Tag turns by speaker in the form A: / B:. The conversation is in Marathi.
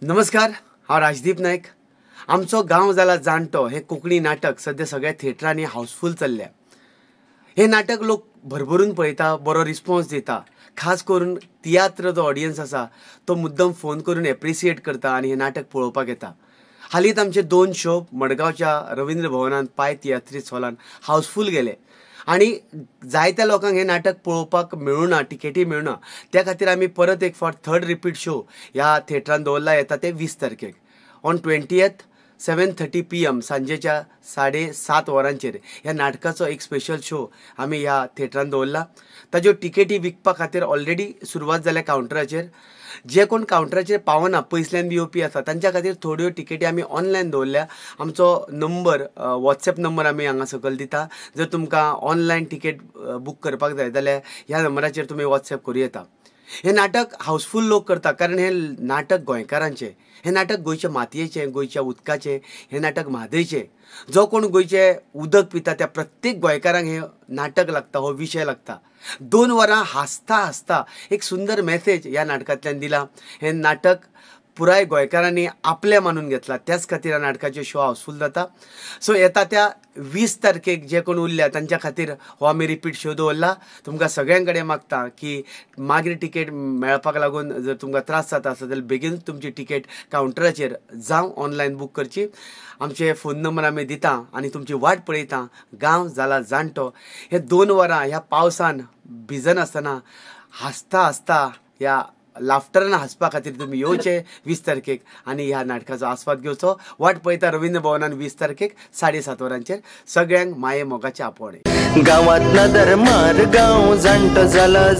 A: नमस्कार, हांव राजदीप नायक। आमचो गांव जाला जाणटो हे कोंकणी नाटक सध्या सगळ्या थिएटरांनी हाऊसफुल चल्ल्या। हे नाटक लोक भरभरून पळयता, बरो रिस्पॉन्स दिता। खास करून तियात्र जो ऑडियन्स आसा तो मुद्दम फोन करून एप्रिसिएट करता आणि हे नाटक पळोवपाक येता। हालींच आमचे 2 शो मडगांवच्या रवींद्र भवनान पाय तियात्रीस हॉलान हाऊसफुल गेले आणि जायत्या लोकांक हे नाटक पळोवपाक मेळूना, टिकेटी मेळूना। त्या खातीर आमी परत एक फावट थर्ड रिपीट शो ह्या थिएटरान दवरला, येता ते 20 तारखेक ऑन 20th 7:30 PM सांजेच्या 7:30 वरांचेर ह्या नाटकाचो एक स्पेशल शो आमी ह्या थिएटरान दवरला। ताज्यो टिकेटी विकपा खातीर ऑलरेडी सुरवात जाल्या कावंटराचेर। जे कोण कावंटराचेर पावना, पयसल्यान बी येवपी आसा तांच्या खातीर थोड्यो टिकेटी आमी ऑनलायन दवरल्या। आमचो नंबर, वॉट्सॅप नंबर आमी हांगा सकयल दिता। जर तुमकां ऑनलायन टिकेट बूक करपाक जाय जाल्यार ह्या नंबराचेर तुमी वॉट्सॅप करूं येता। हे नाटक हाऊसफुल लोक करता कारण हे नाटक गोंयकारांचें, हे नाटक गोंयच्या मातयेचें, गोंयच्या उदकाचें, हे नाटक म्हादयचें। जो कोण गोंयचें उदक पिता त्या प्रत्येक गोंयकारांक हे नाटक लागता, हो विशय लागता। 2 वरां हांसता हांसता एक सुंदर मॅसेज ह्या नाटकांतल्यान दिला। हे नाटक पुराय गोंयकारांनी आपले मानून घेतला, त्याच खातीर ह्या नाटकाचे शो हाऊसफुल जाता। सो येता त्या 20 तारखेक जे कोण उरल्या तांच्या खातीर हो आमी रिपीट शो दवरला। तुमकां सगळ्यां कडेन मागता की मागीर टिकेट मेळपाक लागून जर तुमकां त्रास जाता आसत जाल्यार बेगीनच तुमची टिकेट कावंटराचेर जावं ऑनलायन बूक करची। आमचे फोन नंबर आमी दिता आणि तुमची वाट पळयता। गांव जाला जाणटो हे 2 वरां ह्या पावसान भिजन आसतना हांसता हांसता ह्या लाफ्टरान हांसपा खातीर तुमी येवचे 20 तारखेक आनी ह्या नाटकाचो आस्वाद घेवचो। वाट पळयता रवींद्र भवनान 20 तारखेक 7:30 वरांचेर। सगळ्यांक माये मोगाचे आपोवणे।
B: गावातला दरमार गाव जाणटो जाला